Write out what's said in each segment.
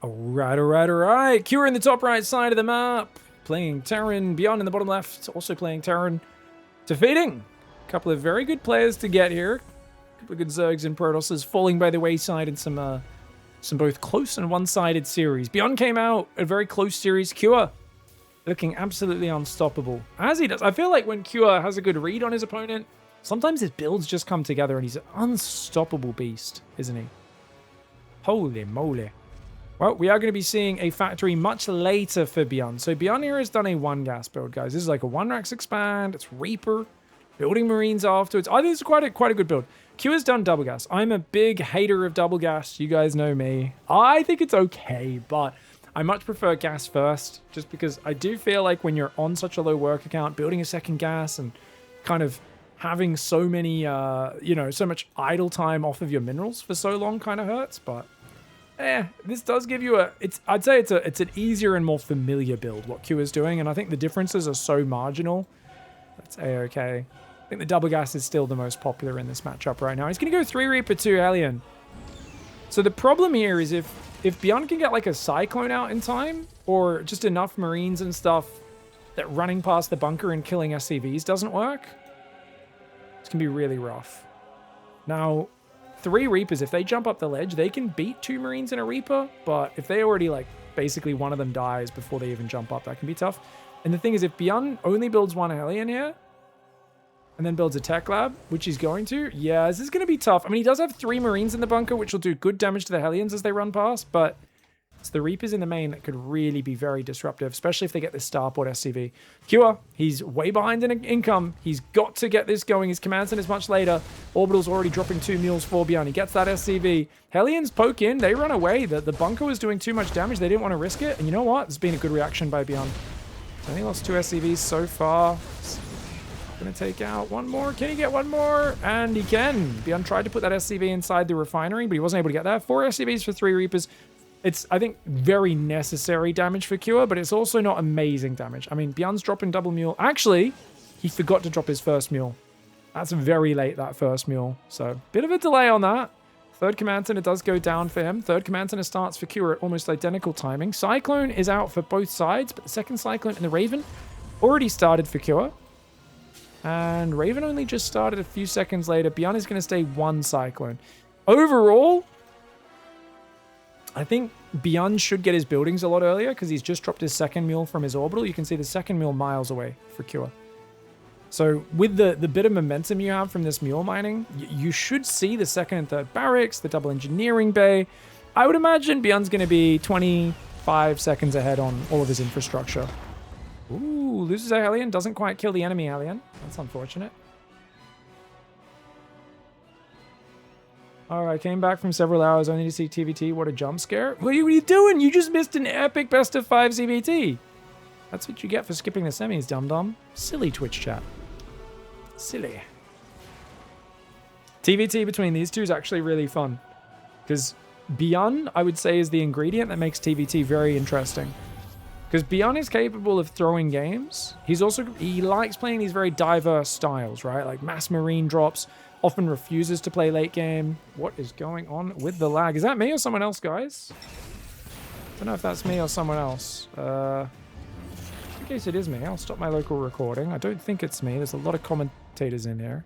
Alright. Cure in the top right side of the map. Playing Terran. BYUN in the bottom left. Also playing Terran. Defeating a couple of very good players to get here. A couple of good Zergs and Protosses falling by the wayside in some both close and one-sided series. BYUN came out a very close series. Cure looking absolutely unstoppable. As he does. I feel like when Cure has a good read on his opponent, sometimes his builds just come together and he's an unstoppable beast, isn't he? Holy moly. Well, we are going to be seeing a factory much later for BYUN. So BYUN here has done a 1-gas build, guys. This is like a 1-Rax expand. It's Reaper. Building Marines afterwards. I think it's quite a good build. Q has done double gas. I'm a big hater of double gas. You guys know me. I think it's okay, but I much prefer gas first, just because I do feel like when you're on such a low work account, building a second gas and kind of having so many, so much idle time off of your minerals for so long kind of hurts, but this does give you I'd say it's an easier and more familiar build, what Q is doing, and I think the differences are so marginal. That's A-okay. I think the double gas is still the most popular in this matchup right now. He's going to go 3 Reaper, 2 Hellion. So the problem here is if BYUN can get like a Cyclone out in time, or just enough Marines and stuff that running past the bunker and killing SCVs doesn't work, it's going to be really rough. Now, 3 Reapers, if they jump up the ledge, they can beat 2 Marines and a Reaper, but if they already, like, basically one of them dies before they even jump up, that can be tough. And the thing is, if BYUN only builds 1 Hellion here, and then builds a Tech Lab, which he's going to, yeah, this is going to be tough. I mean, he does have 3 Marines in the bunker, which will do good damage to the Hellions as they run past, but it's the Reapers in the main that could really be very disruptive, especially if they get this Starport SCV. Cure, he's way behind in income. He's got to get this going. His command center is much later. Orbital's already dropping 2 mules for BYUN. He gets that SCV. Hellions poke in. They run away. The bunker was doing too much damage. They didn't want to risk it. And you know what? It's been a good reaction by BYUN. So he lost 2 SCVs so far. Gonna take out 1 more. Can he get 1 more? And he can. BYUN tried to put that SCV inside the refinery, but he wasn't able to get that. 4 SCVs for 3 Reapers. It's, I think, very necessary damage for Cure, but it's also not amazing damage. I mean, BYUN's dropping double mule. Actually, he forgot to drop his first mule. That's very late, that first mule. So, bit of a delay on that. 3rd command center does go down for him. 3rd command center starts for Cure at almost identical timing. Cyclone is out for both sides, but the 2nd Cyclone and the Raven already started for Cure. And Raven only just started a few seconds later. BYUN is going to stay 1 Cyclone. Overall, I think BYUN should get his buildings a lot earlier because he's just dropped his 2nd mule from his orbital. You can see the 2nd mule miles away for Cure. So with the bit of momentum you have from this mule mining, you should see the 2nd and 3rd barracks, the double engineering bay. I would imagine BYUN's going to be 25 seconds ahead on all of his infrastructure. Ooh, loses a Hellion, doesn't quite kill the enemy Hellion. That's unfortunate. Alright, came back from several hours only to see TVT. What a jump scare. What are you doing? You just missed an epic best of 5 CVT. That's what you get for skipping the semis, dum-dum. Silly Twitch chat. Silly. TVT between these two is actually really fun. Because BYUN, I would say, is the ingredient that makes TVT very interesting. Because BYUN is capable of throwing games. He likes playing these very diverse styles, right? Like mass marine drops, often refuses to play late game. What is going on with the lag? Is that me or someone else, guys? Don't know if that's me or someone else. In case it is me, I'll stop my local recording. I don't think it's me. There's a lot of commentators in here.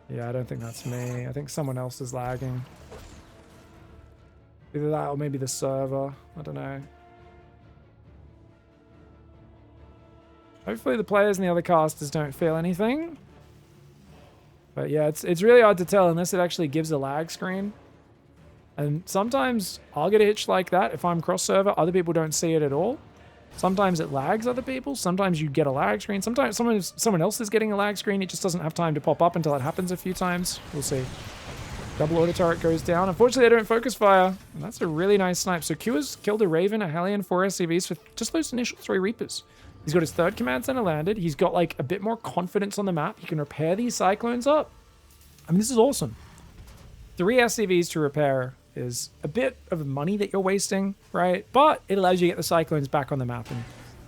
Yeah, I don't think that's me. I think someone else is lagging. Either that or maybe the server. I don't know. Hopefully the players and the other casters don't feel anything. But yeah, it's really hard to tell unless it actually gives a lag screen. And sometimes I'll get a hitch like that if I'm cross-server. Other people don't see it at all. Sometimes it lags other people. Sometimes you get a lag screen. Sometimes someone else is getting a lag screen. It just doesn't have time to pop up until it happens a few times. We'll see. Double auto turret goes down. Unfortunately, they don't focus fire. And that's a really nice snipe. So Q has killed a Raven, a Hellion, 4 SCVs for just those initial 3 Reapers. He's got his 3rd command center landed. He's got like a bit more confidence on the map. He can repair these Cyclones up. I mean, this is awesome. 3 SCVs to repair is a bit of money that you're wasting, right? But it allows you to get the Cyclones back on the map and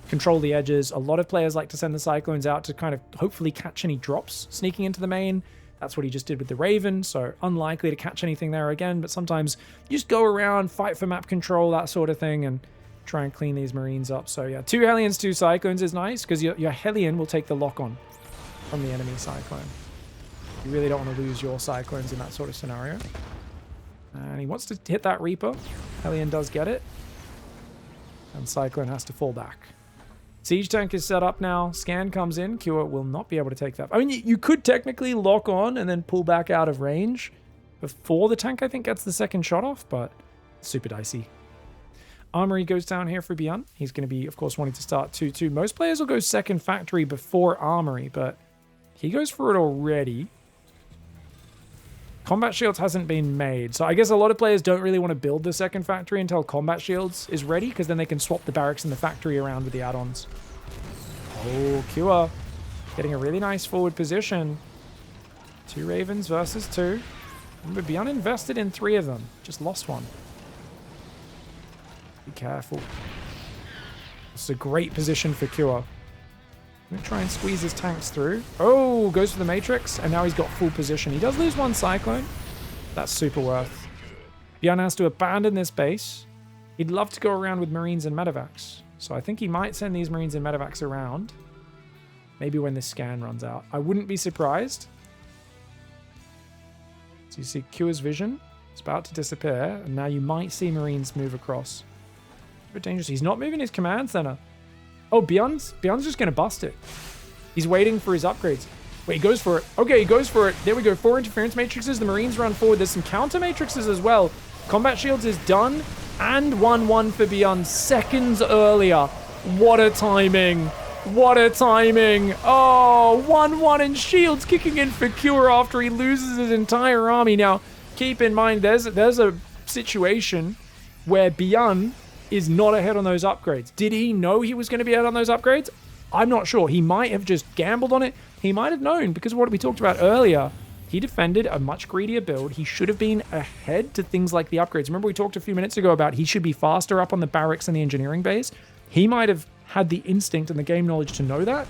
control the edges. A lot of players like to send the Cyclones out to kind of hopefully catch any drops sneaking into the main. That's what he just did with the Raven, so unlikely to catch anything there again, but sometimes you just go around, fight for map control, that sort of thing, and try and clean these Marines up. So yeah, 2 Hellions, 2 Cyclones is nice, because your Hellion will take the lock-on from the enemy Cyclone. You really don't want to lose your Cyclones in that sort of scenario. And he wants to hit that Reaper. Hellion does get it. And Cyclone has to fall back. Siege tank is set up now. Scan comes in. Cure will not be able to take that. I mean, you could technically lock on and then pull back out of range before the tank, I think, gets the second shot off, but super dicey. Armory goes down here for BYUN. He's going to be, of course, wanting to start 2-2. Most players will go second factory before Armory, but he goes for it already. Combat Shields hasn't been made, so I guess a lot of players don't really want to build the second factory until Combat Shields is ready, because then they can swap the barracks and the factory around with the add-ons. Oh, Cure getting a really nice forward position. 2 Ravens versus 2. Remember, BYUN invested in 3 of them. Just lost one. Be careful. This is a great position for Cure. I'm going to try and squeeze his tanks through. Oh, goes for the Matrix, and now he's got full position. He does lose 1 Cyclone. That's super worth. BYUN has to abandon this base. He'd love to go around with Marines and Medevacs. So I think he might send these Marines and Medevacs around. Maybe when this scan runs out. I wouldn't be surprised. So you see Cure's vision. It's about to disappear, and now you might see Marines move across. A bit dangerous. He's not moving his command center. Oh, BYUN's just going to bust it. He's waiting for his upgrades. Wait, he goes for it. Okay, he goes for it. There we go. 4 interference matrices. The Marines run forward. There's some counter matrices as well. Combat Shields is done. And 1-1 for BYUN seconds earlier. What a timing. What a timing. Oh, 1-1 and Shields kicking in for Cure after he loses his entire army. Now, keep in mind, there's a situation where BYUN is not ahead on those upgrades. Did he know he was going to be ahead on those upgrades? I'm not sure. He might have just gambled on it. He might have known, because of what we talked about earlier. He defended a much greedier build. He should have been ahead to things like the upgrades. Remember we talked a few minutes ago about he should be faster up on the barracks and the engineering base? He might have had the instinct and the game knowledge to know that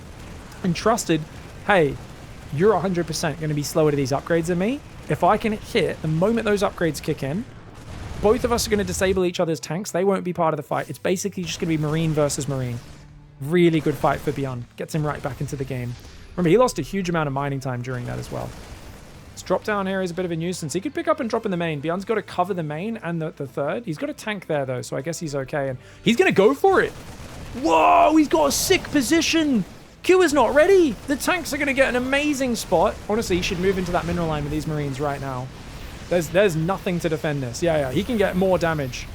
and trusted, hey, you're 100% going to be slower to these upgrades than me. If I can hit the moment those upgrades kick in, both of us are going to disable each other's tanks. They won't be part of the fight. It's basically just going to be Marine versus Marine. Really good fight for BYUN. Gets him right back into the game. Remember, he lost a huge amount of mining time during that as well. This drop down here is a bit of a nuisance. He could pick up and drop in the main. BYUN's got to cover the main and the third. He's got a tank there, though, so I guess he's okay. And he's going to go for it. Whoa, he's got a sick position. Q is not ready. The tanks are going to get an amazing spot. Honestly, he should move into that mineral line with these Marines right now. There's nothing to defend this. Yeah, he can get more damage.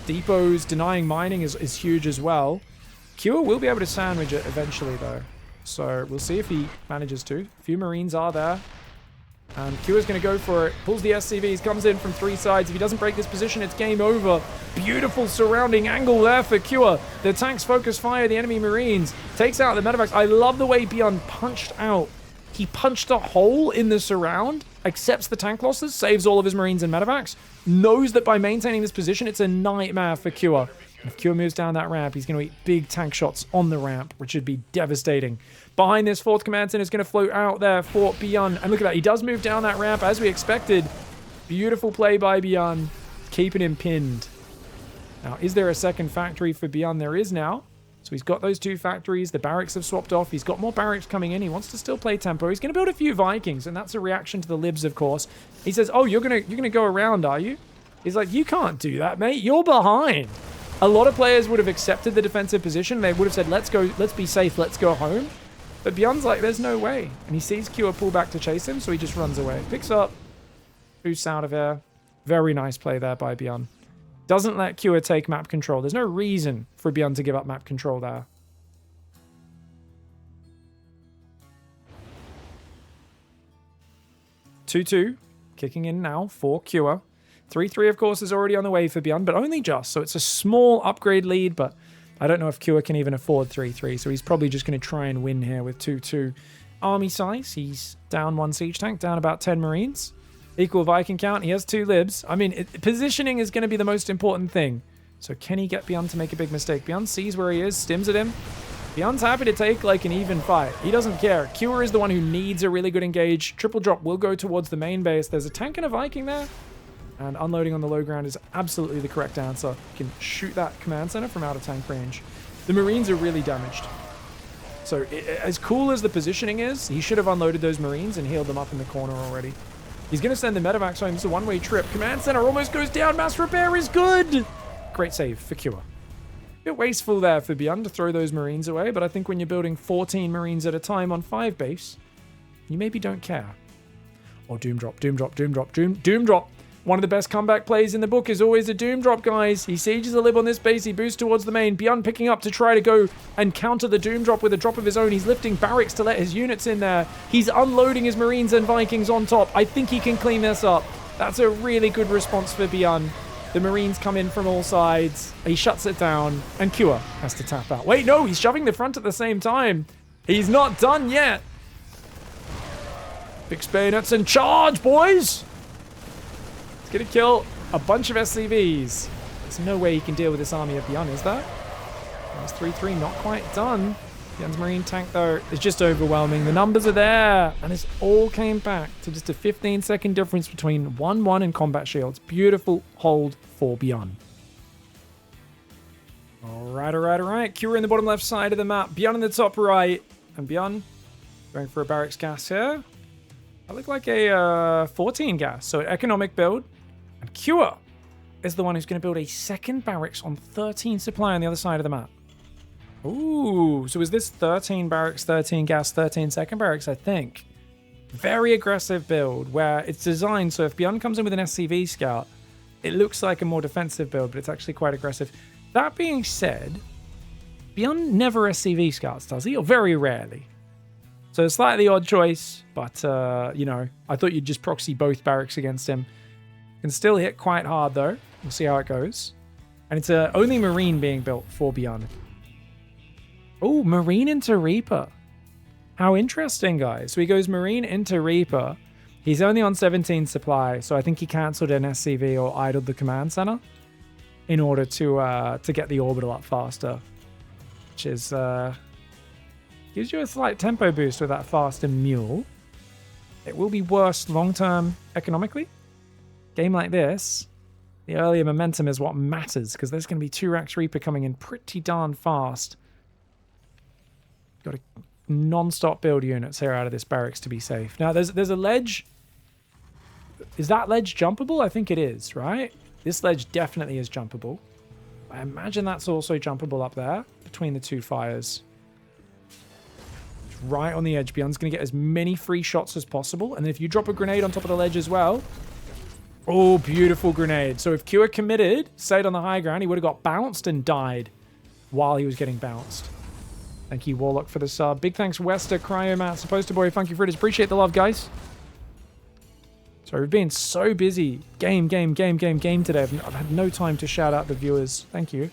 Depots denying mining is huge as well. Q will be able to sandwich it eventually, though. So we'll see if he manages to. A few Marines are there. And Q is going to go for it. Pulls the SCVs, comes in from 3 sides. If he doesn't break this position, it's game over. Beautiful surrounding angle there for Q. The tanks focus fire the enemy Marines. Takes out the medevacs. I love the way BYUN punched out. He punched a hole in the surround, accepts the tank losses, saves all of his Marines and medevacs, knows that by maintaining this position, it's a nightmare for Q. If Q moves down that ramp, he's going to eat big tank shots on the ramp, which would be devastating. Behind this, 4th Command Center is going to float out there for BYUN. And look at that. He does move down that ramp as we expected. Beautiful play by BYUN, keeping him pinned. Now, is there a second factory for BYUN? There is now. So he's got those 2 factories. The barracks have swapped off. He's got more barracks coming in. He wants to still play tempo. He's going to build a few Vikings, and that's a reaction to the libs, of course. He says, oh, you're gonna go around, are you? He's like, you can't do that, mate. You're behind. A lot of players would have accepted the defensive position. They would have said, let's go, let's be safe, let's go home. But BYUN's like, there's no way. And he sees Q pull back to chase him, so he just runs away. Picks up, boosts out of air. Very nice play there by BYUN. Doesn't let Q take map control. There's no reason for BYUN to give up map control there. Two, kicking in now for Q. 3-3, of course, is already on the way for BYUN, but only just. So it's a small upgrade lead, but I don't know if Q can even afford 3-3. So he's probably just going to try and win here with 2-2. Army size, he's down 1 siege tank, down about 10 Marines. Equal Viking count. He has 2 libs. I mean, positioning is going to be the most important thing. So can he get BYUN to make a big mistake? BYUN sees where he is, stims at him. BYUN's happy to take like an even fight. He doesn't care. Kua is the one who needs a really good engage. Triple drop will go towards the main base. There's a tank and a Viking there. And unloading on the low ground is absolutely the correct answer. You can shoot that command center from out of tank range. The Marines are really damaged. So as cool as the positioning is, he should have unloaded those Marines and healed them up in the corner already. He's going to send the medevacs home. It's a one-way trip. Command center almost goes down. Mass repair is good. Great save for Kua. A bit wasteful there for BYUN to throw those Marines away, but I think when you're building 14 Marines at a time on 5 base, you maybe don't care. Or Doom Drop, Doom Drop, Doom Drop, Doom Drop. One of the best comeback plays in the book is always a Doom Drop, guys. He sieges a lib on this base. He boosts towards the main. BYUN picking up to try to go and counter the Doom Drop with a drop of his own. He's lifting barracks to let his units in there. He's unloading his Marines and Vikings on top. I think he can clean this up. That's a really good response for BYUN. The Marines come in from all sides. He shuts it down. And Kua has to tap out. Wait, no, he's shoving the front at the same time. He's not done yet. Fix bayonets and charge, boys! Gonna kill a bunch of SCVs. There's no way he can deal with this army of BYUN, is there? That's 3-3, not quite done. BYUN's Marine tank, though, is just overwhelming. The numbers are there, and it's all came back to just a 15-second difference between 1-1 and combat shields. Beautiful hold for BYUN. All right. Kua in the bottom left side of the map. BYUN in the top right. And BYUN going for a barracks gas here. That looked like a 14 gas, so an economic build. And Kua is the one who's going to build a second barracks on 13 supply on the other side of the map. Ooh, so is this 13 barracks, 13 gas, 13 second barracks, I think. Very aggressive build where it's designed so if BYUN comes in with an SCV scout, it looks like a more defensive build, but it's actually quite aggressive. That being said, BYUN never SCV scouts, does he? Or very rarely. So a slightly odd choice, but, you know, I thought you'd just proxy both barracks against him. Can still hit quite hard, though. We'll see how it goes. And it's only Marine being built for BYUN. Oh, Marine into Reaper. How interesting, guys. So he goes Marine into Reaper. He's only on 17 supply, so I think he cancelled an SCV or idled the command center in order to get the orbital up faster, which is... gives you a slight tempo boost with that faster mule. It will be worse long-term economically. Game like this, the earlier momentum is what matters because there's going to be 2 Rax Reaper coming in pretty darn fast. Got to non-stop build units here out of this barracks to be safe. Now, there's a ledge. Is that ledge jumpable? I think it is, right? This ledge definitely is jumpable. I imagine that's also jumpable up there between the 2 fires. Right on the edge. BYUN's going to get as many free shots as possible. And then if you drop a grenade on top of the ledge as well. Oh, beautiful grenade. So if Kua committed, stayed on the high ground, he would have got bounced and died while he was getting bounced. Thank you, Warlock, for the sub. Big thanks, Wester, Cryomat, Supposed to Boy, Funky Fritters. Appreciate the love, guys. Sorry, we've been so busy. Game today. I've had no time to shout out the viewers. Thank you.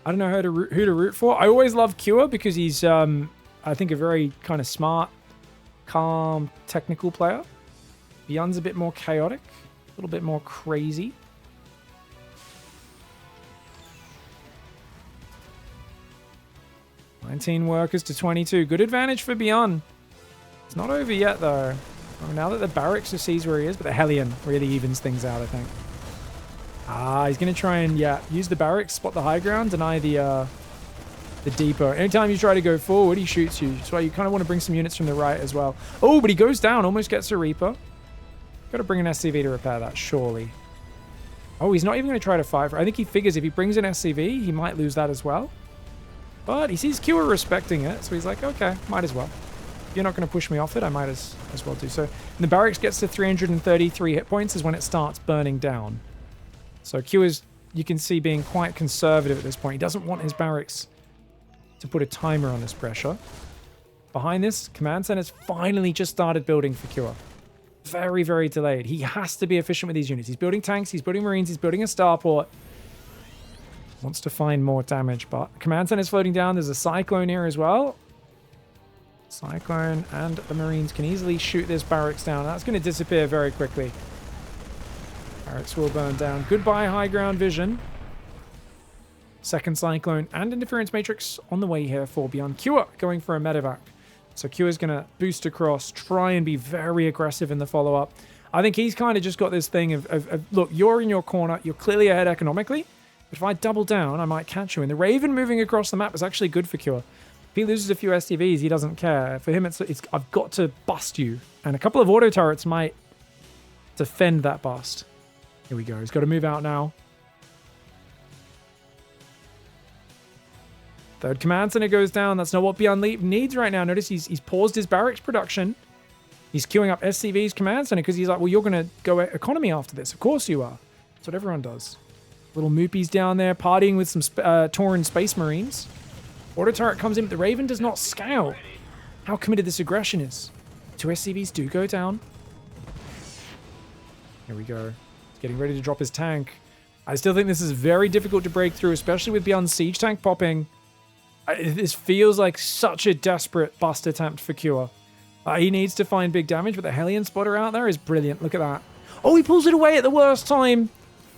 I don't know who to root for. I always love Kua because he's, I think, a very kind of smart, calm, technical player. BYUN's a bit more chaotic, a little bit more crazy. $19 workers to 22. Good advantage for BYUN. It's not over yet, though. Oh, now that the barracks sees where he is, but the Hellion really evens things out, I think. Ah, he's going to try and, use the barracks, spot the high ground, deny the depot. Anytime you try to go forward, he shoots you. That's why you kind of want to bring some units from the right as well. Oh, but he goes down, almost gets a Reaper. Got to bring an SCV to repair that, surely. Oh, he's not even going to try to fight for it. I think he figures if he brings an SCV, he might lose that as well. But he sees Kua respecting it, so he's like, okay, might as well. If you're not going to push me off it, I might as well do so. And the barracks gets to 333 hit points is when it starts burning down. So Kua's, you can see, being quite conservative at this point. He doesn't want his barracks to put a timer on this pressure. Behind this, command center's finally just started building for Kua. Very, very delayed. He has to be efficient with these units. He's building tanks, he's building Marines, he's building a starport. Wants to find more damage, but command center's floating down. There's a Cyclone here as well. Cyclone and the Marines can easily shoot this barracks down. That's going to disappear very quickly. Barracks will burn down. Goodbye, high ground vision. Second Cyclone and Interference Matrix on the way here for BYUN. Cure going for a medevac. So Cure's going to boost across, try and be very aggressive in the follow-up. I think he's kind of just got this thing of, look, you're in your corner. You're clearly ahead economically. But if I double down, I might catch you. And the Raven moving across the map is actually good for Cure. If he loses a few STVs, he doesn't care. For him, it's I've got to bust you. And a couple of auto turrets might defend that bust. Here we go. He's got to move out now. Third command center goes down. That's not what BYUN needs right now. Notice he's paused his barracks production. He's queuing up SCV's command center because he's like, well, you're going to go economy after this. Of course you are. That's what everyone does. Little Moopies down there partying with some Tauren Space Marines. Auto turret comes in, but the Raven does not scale. How committed this aggression is. 2 SCVs do go down. Here we go. He's getting ready to drop his tank. I still think this is very difficult to break through, especially with BYUN's siege tank popping. This feels like such a desperate bust attempt for Cure. He needs to find big damage, but the Hellion spotter out there is brilliant. Look at that. Oh, he pulls it away at the worst time.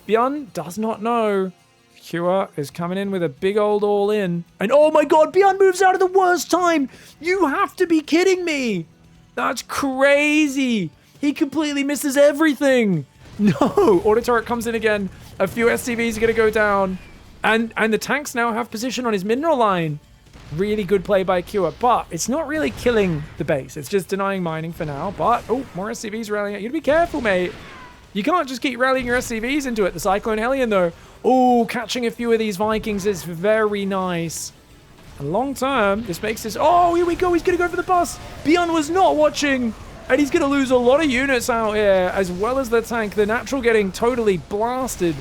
BYUN does not know. Cure is coming in with a big old all-in. And oh my god, BYUN moves out at the worst time. You have to be kidding me. That's crazy. He completely misses everything. No. Auto turret comes in again. A few SCVs are going to go down. And the tanks now have position on his mineral line. Really good play by Cure, but it's not really killing the base. It's just denying mining for now. But, oh, more SCVs rallying. You gotta be careful, mate. You can't just keep rallying your SCVs into it. The Cyclone Hellion, though. Oh, catching a few of these Vikings is very nice. And long term, this makes this... Oh, here we go. He's gonna go for the bus. BYUN was not watching. And he's gonna lose a lot of units out here, as well as the tank. The natural getting totally blasted.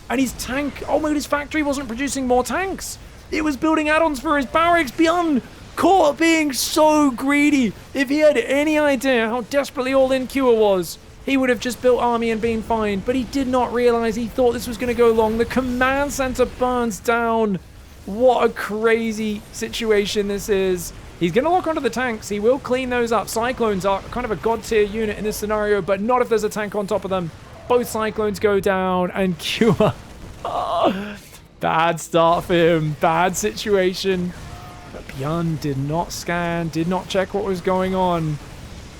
And his tank, oh my god, his factory wasn't producing more tanks. It was building add-ons for his barracks. BYUN caught being so greedy. If he had any idea how desperately all-in Cure was, he would have just built army and been fine. But he did not realize. He thought this was going to go long. The command center burns down. What a crazy situation this is. He's going to lock onto the tanks. He will clean those up. Cyclones are kind of a god-tier unit in this scenario, but not if there's a tank on top of them. Both Cyclones go down, and Cure... Oh, bad start for him. Bad situation. But BYUN did not scan, did not check what was going on.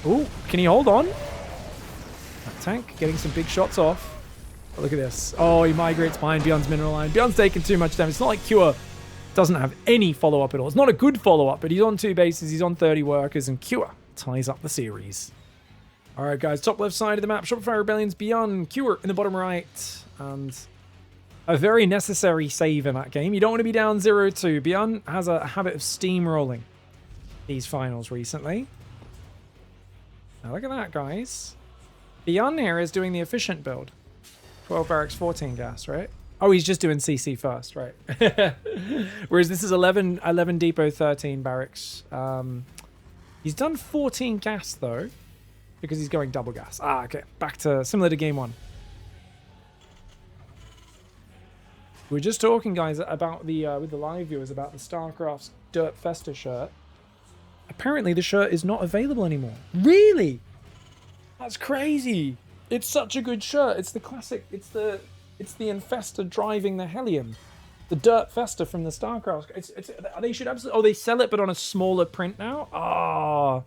Oh, can he hold on? That tank getting some big shots off. But look at this. Oh, he migrates behind BYUN's mineral line. BYUN's taking too much damage. It's not like Cure doesn't have any follow-up at all. It's not a good follow-up, but he's on 2 bases. He's on 30 workers, and Cure ties up the series. All right, guys, top left side of the map, Shopify Rebellion's BYUN, Cure in the bottom right, and a very necessary save in that game. You don't want to be down 0-2. BYUN has a habit of steamrolling these finals recently. Now look at that, guys. BYUN here is doing the efficient build. 12 barracks, 14 gas, right? Oh, he's just doing CC first, right? Whereas this is 11 depot, 13 barracks. He's done 14 gas, though, because he's going double gas. Ah, okay. Back to similar to game 1. We were just talking, guys, about the with the live viewers about the StarCraft's Dirt Festa shirt. Apparently, the shirt is not available anymore. Really? That's crazy. It's such a good shirt. It's the classic. It's the Infesta driving the Hellion. The Dirt Festa from the StarCraft. They should absolutely. Oh, they sell it, but on a smaller print now. Ah.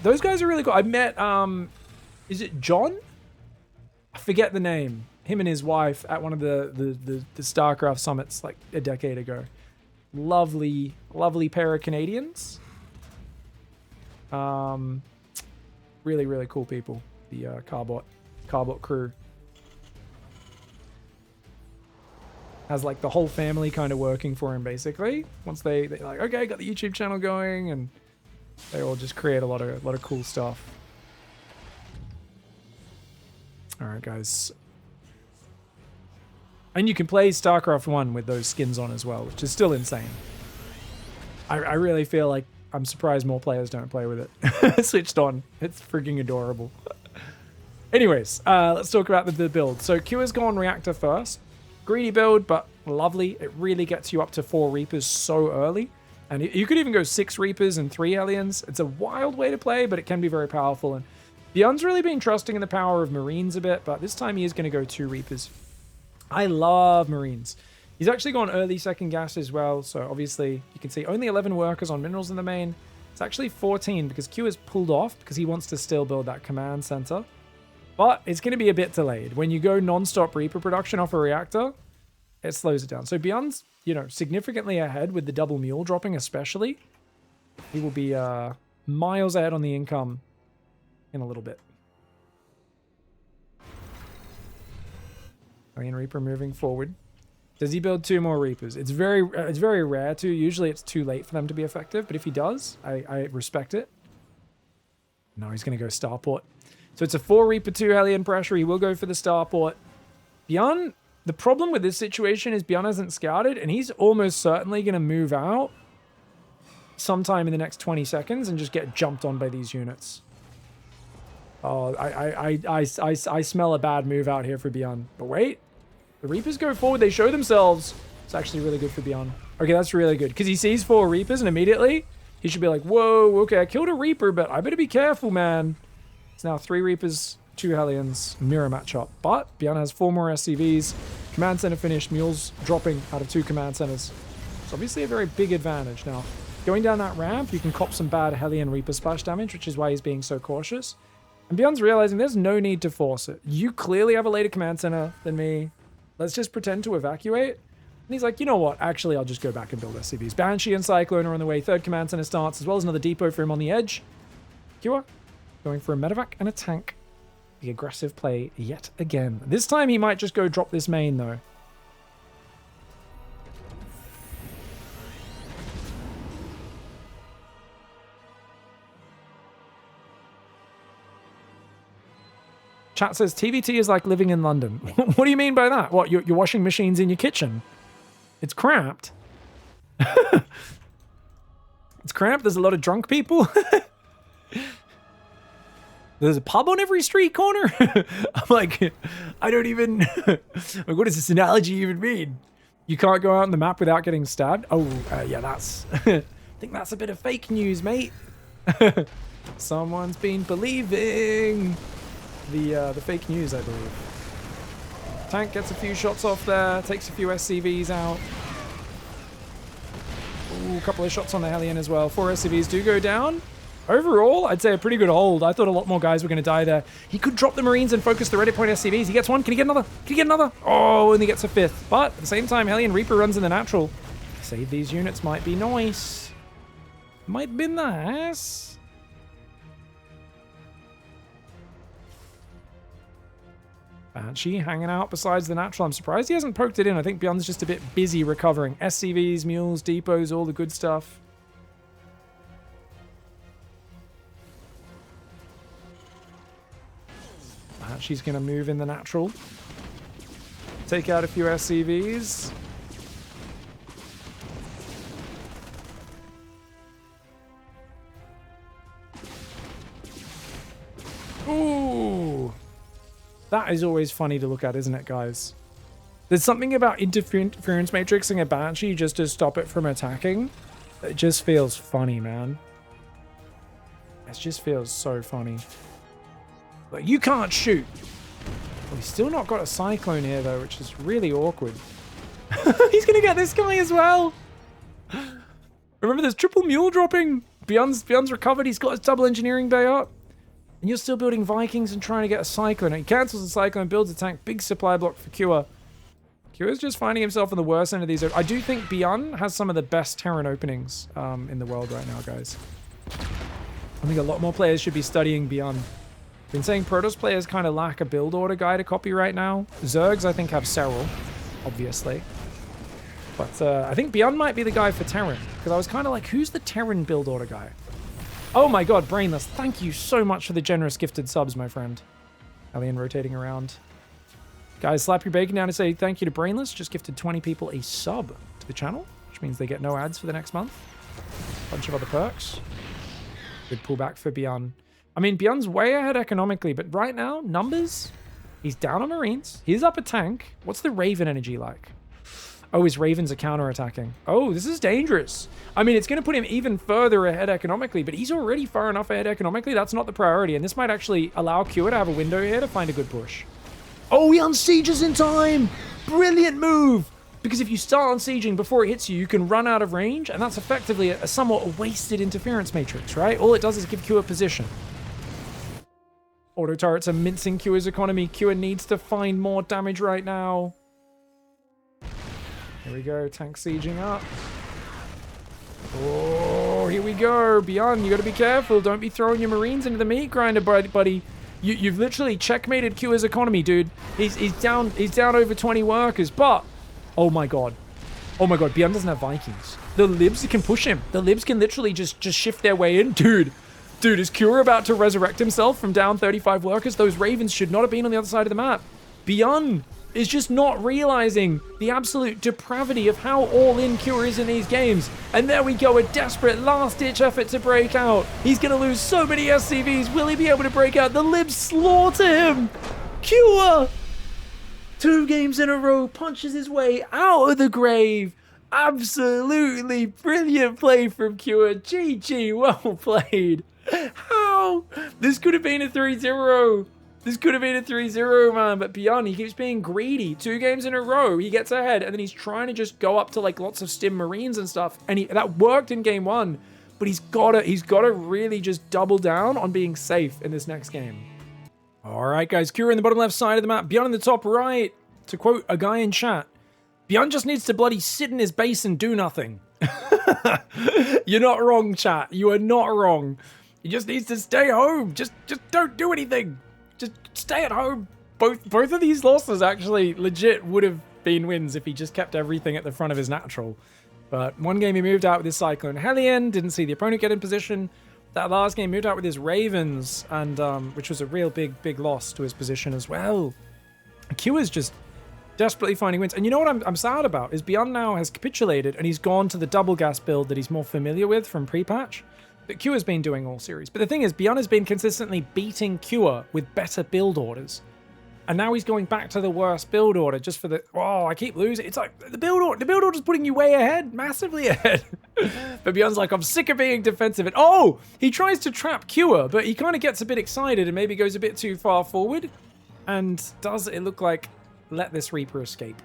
Those guys are really cool. I met is it John? I forget the name. Him and his wife at one of the StarCraft summits like a decade ago. Lovely pair of Canadians. Really, really cool people. The Carbot crew. Has like the whole family kind of working for him basically. Once they like, okay, got the YouTube channel going, and they all just create a lot of cool stuff. All right, guys. And you can play StarCraft 1 with those skins on as well, which is still insane. I really feel like I'm surprised more players don't play with it. Switched on. It's freaking adorable. Anyways, let's talk about the build. So Cure's gone Reactor first. Greedy build, but lovely. It really gets you up to 4 Reapers so early. And you could even go 6 Reapers and 3 Hellions. It's a wild way to play, but it can be very powerful. And BYUN's really been trusting in the power of Marines a bit, but this time he is going to go 2 Reapers. I love Marines. He's actually gone early second gas as well, so obviously you can see only 11 workers on minerals in the main. It's actually 14 because Q is pulled off because he wants to still build that command center. But it's going to be a bit delayed. When you go non-stop Reaper production off a reactor, it slows it down. So BYUN's, you know, significantly ahead with the double mule dropping especially. He will be miles ahead on the income in a little bit. Alien Reaper moving forward. Does he build 2 more Reapers? It's very rare to. Usually it's too late for them to be effective, but if he does, I respect it. No, he's going to go Starport. So it's a 4 Reaper, 2 Hellion pressure. He will go for the Starport. BYUN, the problem with this situation is BYUN hasn't scouted, and he's almost certainly going to move out sometime in the next 20 seconds and just get jumped on by these units. Oh, I smell a bad move out here for BYUN. But wait, the Reapers go forward. They show themselves. It's actually really good for BYUN. Okay, that's really good because he sees 4 Reapers and immediately he should be like, whoa, okay, I killed a Reaper, but I better be careful, man. It's now 3 Reapers, 2 Hellions, mirror matchup. But BYUN has 4 more SCVs. Command center finished. Mules dropping out of 2 command centers. It's obviously a very big advantage. Now, going down that ramp, you can cop some bad Hellion Reaper splash damage, which is why he's being so cautious. And BYUN's realizing there's no need to force it. You clearly have a later command center than me. Let's just pretend to evacuate. And he's like, you know what? Actually, I'll just go back and build SCVs. Banshee and Cyclone are on the way. 3rd command center starts, as well as another depot for him on the edge. Kua going for a medevac and a tank. The aggressive play yet again. This time he might just go drop this main, though. Chat says, TVT is like living in London. What do you mean by that? What, your washing machine's in your kitchen? It's cramped. It's cramped. There's a lot of drunk people. There's a pub on every street corner. I'm like, I don't even... like, what does this analogy even mean? You can't go out on the map without getting stabbed? Oh, yeah, that's... I think that's a bit of fake news, mate. Someone's been believing the fake news, I believe. Tank gets a few shots off there, takes a few SCVs out. Ooh, a couple of shots on the Hellion as well. 4 SCVs do go down. Overall, I'd say a pretty good hold. I thought a lot more guys were going to die there. He could drop the Marines and focus the Reddit point SCVs. He gets one. Can he get another? Can he get another? Oh, and he gets a 5th. But at the same time, Hellion Reaper runs in the natural. Save these units might be nice. Might be nice. Banshee hanging out besides the natural. I'm surprised he hasn't poked it in. I think BYUN's just a bit busy recovering. SCVs, mules, depots, all the good stuff. She's going to move in the natural. Take out a few SCVs. Ooh. That is always funny to look at, isn't it, guys? There's something about interference matrixing a Banshee just to stop it from attacking. It just feels funny, man. It just feels so funny. But you can't shoot. Well, he's still not got a Cyclone here, though, which is really awkward. He's going to get this guy as well. Remember, there's triple mule dropping. BYUN's recovered. He's got his double engineering bay up. And you're still building Vikings and trying to get a Cyclone. He cancels the Cyclone, builds a tank. Big supply block for Kua. Kua's just finding himself on the worst end of these. I do think BYUN has some of the best Terran openings in the world right now, guys. I think a lot more players should be studying BYUN. Been saying Protoss players kind of lack a build order guy to copy right now. Zergs, I think, have Serral, obviously. But I think BYUN might be the guy for Terran. Because I was kind of like, who's the Terran build order guy? Oh my god, Brainless. Thank you so much for the generous gifted subs, my friend. Alien rotating around. Guys, slap your bacon down to say thank you to Brainless. Just gifted 20 people a sub to the channel, which means they get no ads for the next month. Bunch of other perks. Good pullback for BYUN. I mean, BYUN's way ahead economically, but right now, numbers, he's down on Marines. He's up a tank. What's the Raven energy like? Oh, his ravens are counterattacking. Oh, this is dangerous. I mean, it's going to put him even further ahead economically, but he's already far enough ahead economically. That's not the priority, and this might actually allow Kua to have a window here to find a good push. Oh, he unsieges in time! Brilliant move! Because if you start unsieging before it hits you, you can run out of range, and that's effectively a somewhat wasted interference matrix, right? All it does is give Kua position. Auto turrets are mincing Kua's economy. Kua needs to find more damage right now. Here we go, tank sieging up. Oh, here we go. BYUN, you gotta be careful. Don't be throwing your marines into the meat grinder, buddy. You've literally checkmated Kua's economy, dude. He's down over 20 workers, but oh my god. Oh my god, BYUN doesn't have Vikings. The libs can push him. The libs can literally just shift their way in. Dude, is Kua about to resurrect himself from down 35 workers? Those ravens should not have been on the other side of the map. BYUN is just not realizing the absolute depravity of how all-in Kua is in these games. And there we go, a desperate last-ditch effort to break out. He's going to lose so many SCVs. Will he be able to break out? The libs slaughter him. Kua, 2 games in a row, punches his way out of the grave. Absolutely brilliant play from Kua. GG, well played. How? This could have been a 3-0. This could have been a 3-0, man. But BYUN, he keeps being greedy. 2 games in a row, he gets ahead, and then he's trying to just go up to like lots of stim marines and stuff. And that worked in game 1, but he's gotta really just double down on being safe in this next game. All right, guys. Kua in the bottom left side of the map. BYUN in the top right. To quote a guy in chat, BYUN just needs to bloody sit in his base and do nothing. You're not wrong, chat. You are not wrong. He just needs to stay home. Just don't do anything. Just stay at home. Both of these losses actually legit would have been wins if he just kept everything at the front of his natural. But one game he moved out with his Cyclone Hellion, didn't see the opponent get in position. That last game moved out with his Ravens, and which was a real big loss to his position as well. Kua's just desperately finding wins. And you know what I'm sad about is BYUN now has capitulated and he's gone to the double gas build that he's more familiar with from pre-patch that Kua's been doing all series. But the thing is, BYUN has been consistently beating Kua with better build orders. And now he's going back to the worst build order just for the... Oh, I keep losing. It's like the build order's putting you way ahead, massively ahead. But BYUN's like, I'm sick of being defensive. And oh, he tries to trap Kua, but he kind of gets a bit excited and maybe goes a bit too far forward. And does it look like let this Reaper escape?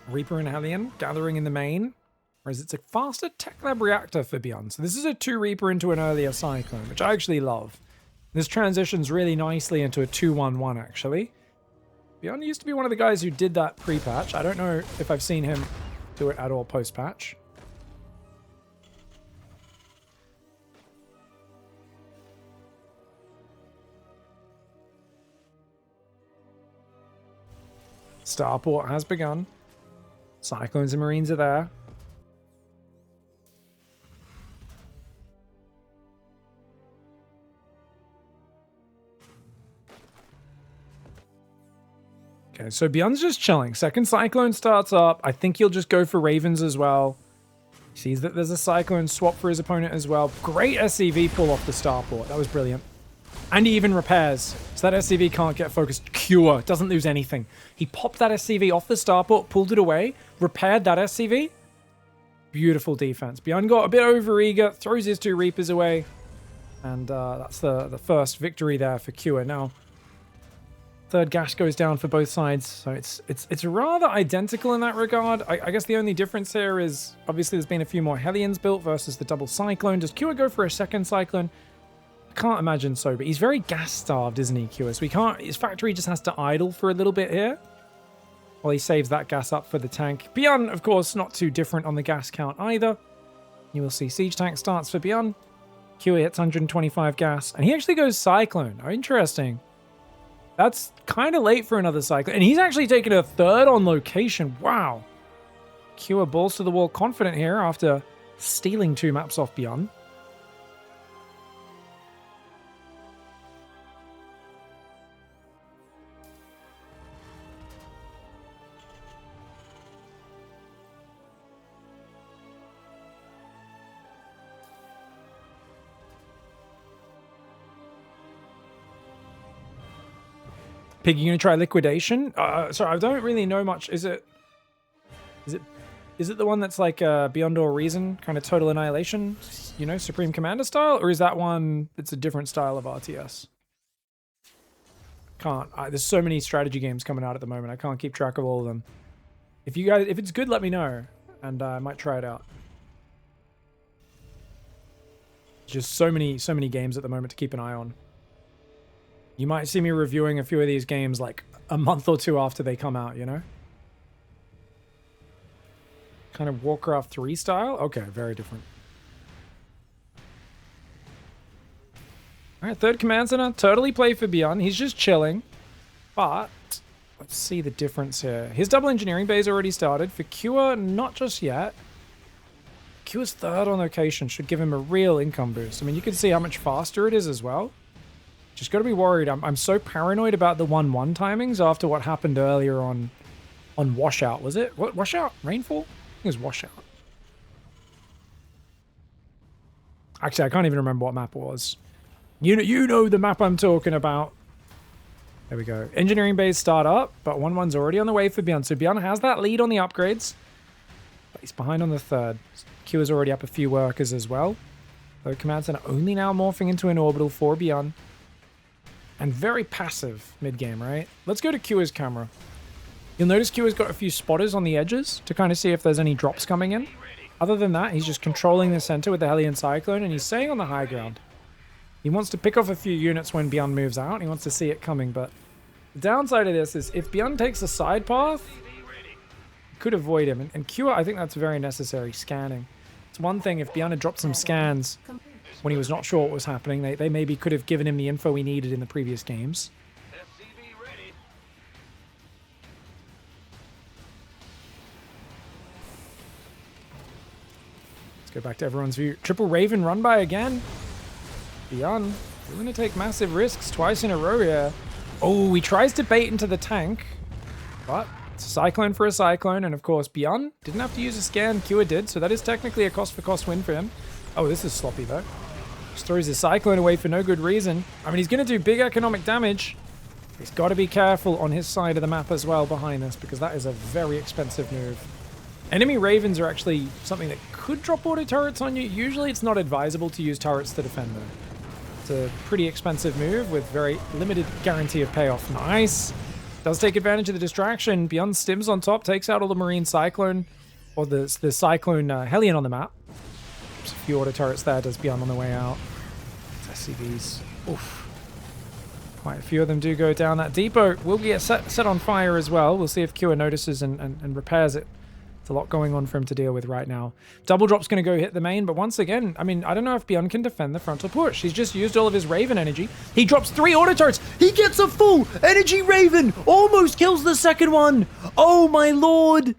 Reaper and Hellion gathering in the main, whereas it's a faster Tech Lab reactor for BYUN. So this is a 2 Reaper into an earlier Cyclone, which I actually love. This transitions really nicely into a 2-1-1 actually. BYUN used to be one of the guys who did that pre-patch. I don't know if I've seen him do it at all post-patch. Starport has begun. Cyclones and Marines are there. Okay, so BYUN's just chilling. Second Cyclone starts up. I think he'll just go for Ravens as well. He sees that there's a Cyclone swap for his opponent as well. Great SCV pull off the Starport. That was brilliant. And he even repairs. So that SCV can't get focused. Kua doesn't lose anything. He popped that SCV off the Starport, pulled it away, repaired that SCV. Beautiful defense. BYUN got a bit overeager, throws his 2 Reapers away. And that's the first victory there for Kua. Now, third gas goes down for both sides. So it's rather identical in that regard. I guess the only difference here is, obviously there's been a few more Hellions built versus the double Cyclone. Does Kua go for a second Cyclone? Can't imagine so, but he's very gas starved, isn't he, Kua? So we can't. His factory just has to idle for a little bit here while he saves that gas up for the tank. BYUN, of course, not too different on the gas count either. You will see siege tank starts for BYUN. Kua hits 125 gas, and he actually goes Cyclone. Oh, interesting. That's kind of late for another Cyclone, and he's actually taken a 3rd on location. Wow. Kua balls to the wall, confident here after stealing 2 maps off BYUN. Pig, you gonna try liquidation? Sorry, I don't really know much. Is it the one that's like Beyond All Reason, kind of total annihilation, you know, Supreme Commander style? Or is that one that's a different style of RTS? There's so many strategy games coming out at the moment. I can't keep track of all of them. If it's good, let me know, and I might try it out. Just so many games at the moment to keep an eye on. You might see me reviewing a few of these games like a month or two after they come out, you know? Kind of Warcraft 3 style? Okay, very different. Alright, third command center. Totally play for BYUN. He's just chilling. But let's see the difference here. His double engineering bay is already started. For Cure, not just yet. Cure's third on location should give him a real income boost. I mean, you can see how much faster it is as well. Just got to be worried. I'm so paranoid about the 1-1 timings after what happened earlier on Washout. Was it? What? Washout? Rainfall? I think it was Washout. Actually, I can't even remember what map it was. You know the map I'm talking about. There we go. Engineering bays start up, but 1-1's already on the way for BYUN. So BYUN has that lead on the upgrades. But he's behind on the third. Q is already up a few workers as well. Though command center only now morphing into an orbital for BYUN. And very passive mid-game, right? Let's go to Q's camera. You'll notice Q's got a few spotters on the edges to kind of see if there's any drops coming in. Other than that, he's just controlling the center with the Hellion Cyclone, and he's staying on the high ground. He wants to pick off a few units when BYUN moves out. He wants to see it coming, but the downside of this is if BYUN takes a side path, it could avoid him. And Q, I think that's very necessary, scanning. It's one thing if BYUN had dropped some scans when he was not sure what was happening. They maybe could have given him the info he needed in the previous games. Let's go back to everyone's view. Triple Raven run by again. BYUN, we're going to take massive risks twice in a row here. Oh, he tries to bait into the tank, but it's a Cyclone for a Cyclone, and of course BYUN didn't have to use a scan, Cure did, so that is technically a cost-for-cost win for him. Oh, this is sloppy though. Just throws his Cyclone away for no good reason. I mean, he's going to do big economic damage. He's got to be careful on his side of the map as well behind this, because that is a very expensive move. Enemy Ravens are actually something that could drop auto turrets on you. Usually it's not advisable to use turrets to defend though. It's a pretty expensive move with very limited guarantee of payoff. Nice. Does take advantage of the distraction. BYUN stims on top, takes out all the Marine Cyclone, or the Cyclone Hellion on the map. There's a few auto turrets there, does BYUN on the way out. It's SCVs. Oof. Quite a few of them do go down. That depot will get set on fire as well. We'll see if Cure notices and repairs it. It's a lot going on for him to deal with right now. Double drop's going to go hit the main, but once again, I mean, I don't know if BYUN can defend the frontal push. He's just used all of his Raven energy. He drops 3 auto turrets. He gets a full energy Raven. Almost kills the second one. Oh my lord.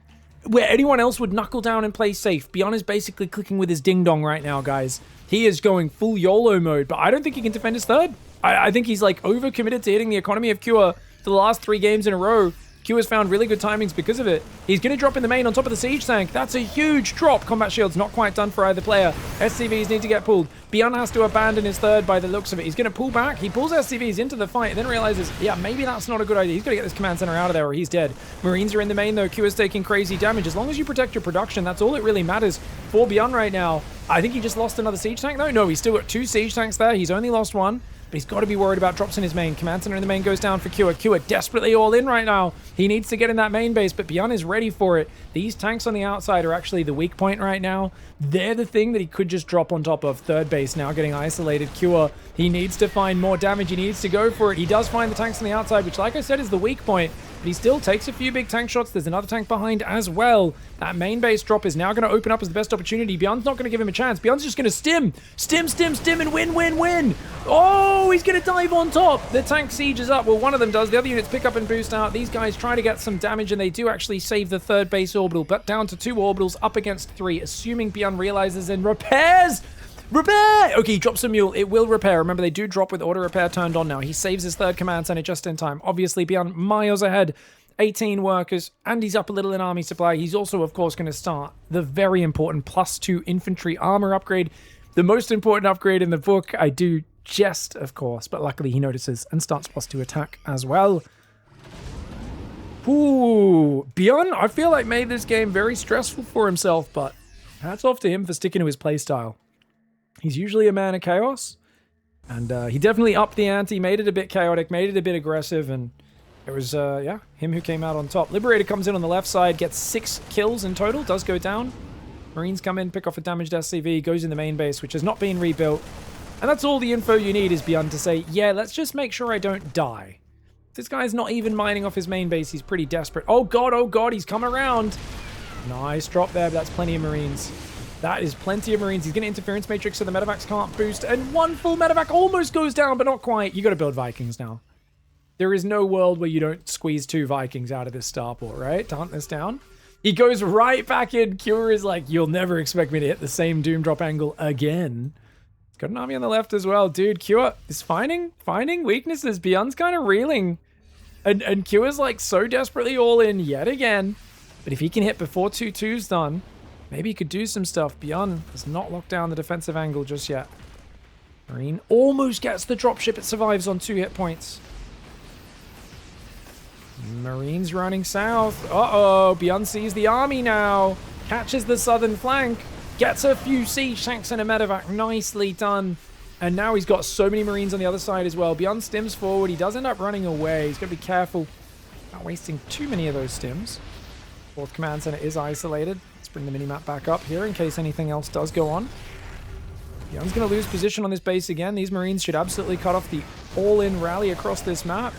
Where anyone else would knuckle down and play safe, BYUN is basically clicking with his ding-dong right now, guys. He is going full YOLO mode, but I don't think he can defend his third. I think he's like overcommitted to hitting the economy of Cure for the last 3 games in a row. Q has found really good timings because of it. He's going to drop in the main on top of the siege tank. That's a huge drop. Combat shield's not quite done for either player. SCVs need to get pulled. BYUN has to abandon his third by the looks of it. He's going to pull back. He pulls SCVs into the fight and then realizes, yeah, maybe that's not a good idea. He's got to get this command center out of there or he's dead. Marines are in the main though. Q is taking crazy damage. As long as you protect your production, that's all that really matters for BYUN right now. I think he just lost another siege tank though. No, he's still got 2 siege tanks there. He's only lost 1. But he's got to be worried about drops in his main. Command center in the main goes down for Cure. Cure desperately all in right now. He needs to get in that main base, but BYUN is ready for it. These tanks on the outside are actually the weak point right now. They're the thing that he could just drop on top of. Third base now getting isolated. Cure, he needs to find more damage. He needs to go for it. He does find the tanks on the outside, which like I said is the weak point. But he still takes a few big tank shots. There's another tank behind as well. That main base drop is now going to open up as the best opportunity. BYUN's not going to give him a chance. BYUN's just going to stim, and win. Oh, he's going to dive on top. The tank siege is up. Well, one of them does. The other units pick up and boost out. These guys try to get some damage, and they do actually save the third base orbital, but down to 2 orbitals up against 3, assuming BYUN realizes and repairs. Repair! Okay, he drops a mule. It will repair. Remember, they do drop with auto repair turned on now. He saves his third command center just in time. Obviously, BYUN miles ahead. 18 workers, and he's up a little in army supply. He's also, of course, going to start the very important +2 infantry armor upgrade. The most important upgrade in the book. I do jest, of course, but luckily he notices and starts +2 attack as well. Ooh, BYUN, I feel like made this game very stressful for himself, but hats off to him for sticking to his playstyle. He's usually a man of chaos, and he definitely upped the ante, made it a bit chaotic, made it a bit aggressive, and it was, yeah, him who came out on top. Liberator comes in on the left side, gets 6 kills in total, does go down. Marines come in, pick off a damaged SCV, goes in the main base, which has not been rebuilt. And that's all the info you need is BYUN to say, yeah, let's just make sure I don't die. This guy's not even mining off his main base. He's pretty desperate. Oh god, he's coming around. Nice drop there, but that's plenty of Marines. That is plenty of Marines. He's getting interference matrix so the medevacs can't boost. And one full medevac almost goes down, but not quite. You got to build Vikings now. There is no world where you don't squeeze 2 Vikings out of this starport, right? To hunt this down. He goes right back in. Cure is like, you'll never expect me to hit the same doom drop angle again. He's got an army on the left as well. Dude, Cure is finding weaknesses. BYUN's kind of reeling. And Cure's like so desperately all in yet again. But if he can hit before 2-2's done, maybe he could do some stuff. BYUN has not locked down the defensive angle just yet. Marine almost gets the dropship. It survives on 2 hit points. Marines running south. Uh-oh, BYUN sees the army now. Catches the southern flank. Gets a few siege tanks and a medevac. Nicely done. And now he's got so many Marines on the other side as well. BYUN stims forward. He does end up running away. He's got to be careful not wasting too many of those stims. 4th command center is isolated. Let's bring the minimap back up here in case anything else does go on. BYUN's going to lose position on this base again. These Marines should absolutely cut off the all-in rally across this map.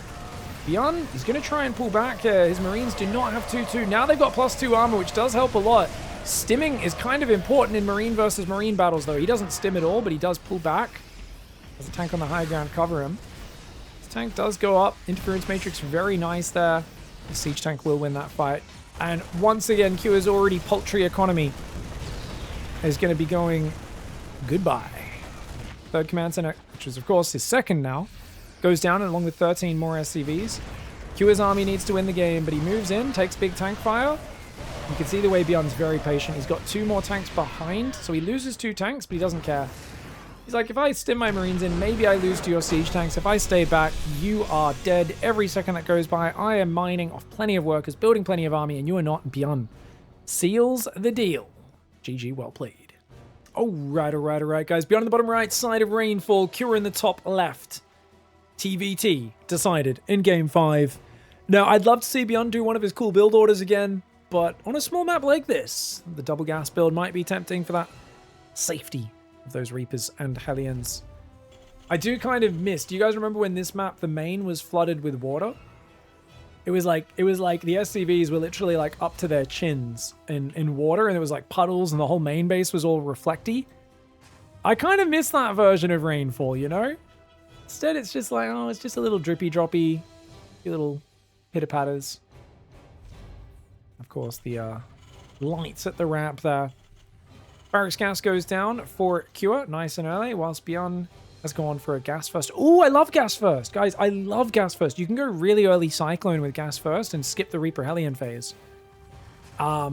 BYUN, he's going to try and pull back here. His Marines do not have 2-2. Now they've got +2 armor, which does help a lot. Stimming is kind of important in Marine versus Marine battles, though. He doesn't stim at all, but he does pull back. There's a tank on the high ground cover him. This tank does go up. Interference matrix very nice there. The siege tank will win that fight. And once again, Cure's already paltry economy is going to be going goodbye. 3rd command center, which is of course his 2nd now, goes down along with 13 more SCVs. Cure's army needs to win the game, but he moves in, takes big tank fire. You can see the way BYUN's very patient. He's got 2 more tanks behind, so he loses 2 tanks, but he doesn't care. He's like, if I stim my Marines in, maybe I lose to your siege tanks. If I stay back, you are dead. Every second that goes by, I am mining off plenty of workers, building plenty of army, and you are not. BYUN seals the deal. GG, well played. All right, guys. BYUN on the bottom right side of Rainfall, Cure in the top left. TVT decided in Game 5. Now, I'd love to see BYUN do one of his cool build orders again, but on a small map like this, the double gas build might be tempting for that safety of those Reapers and Hellions. I do kind of miss. Do you guys remember when this map, the main, was flooded with water? It was like the SCVs were literally like up to their chins in water, and there was like puddles, and the whole main base was all reflecty. I kind of miss that version of Rainfall, you know? Instead, it's just like, oh, it's just a little drippy droppy, a little pitter patters. Of course, the lights at the ramp there. Barracks gas goes down for Cure, nice and early, whilst BYUN has gone for a gas first. Oh, I love gas first. Guys, I love gas first. You can go really early Cyclone with gas first and skip the Reaper Hellion phase. I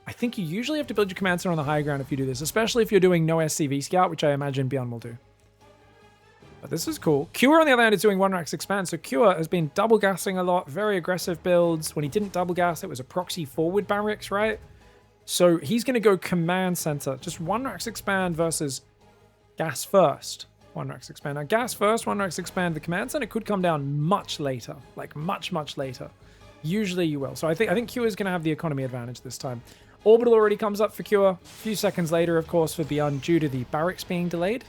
think you usually have to build your command center on the high ground if you do this, especially if you're doing no SCV scout, which I imagine BYUN will do. But this is cool. Cure, on the other hand, is doing 1-rax expand, so Cure has been double gassing a lot, very aggressive builds. When he didn't double gas, it was a proxy forward barracks, right? So he's going to go command center. Just 1-rax expand versus gas first. 1-rax expand. Now, gas first, 1-rax expand. The command center could come down much later. Like, much, much later. Usually you will. So I think Cure is going to have the economy advantage this time. Orbital already comes up for Cure. A few seconds later, of course, for BYUN due to the barracks being delayed.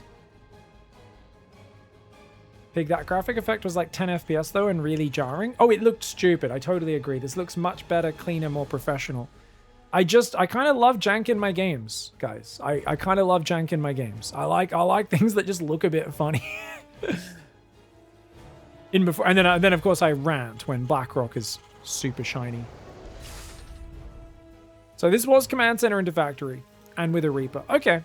Pig, that graphic effect was like 10 FPS though and really jarring. Oh, it looked stupid. I totally agree. This looks much better, cleaner, more professional. I kind of love jank in my games, guys. I kind of love jank in my games. I like things that just look a bit funny. And then of course I rant when Blackrock is super shiny. So this was command center into factory and with a Reaper. Okay.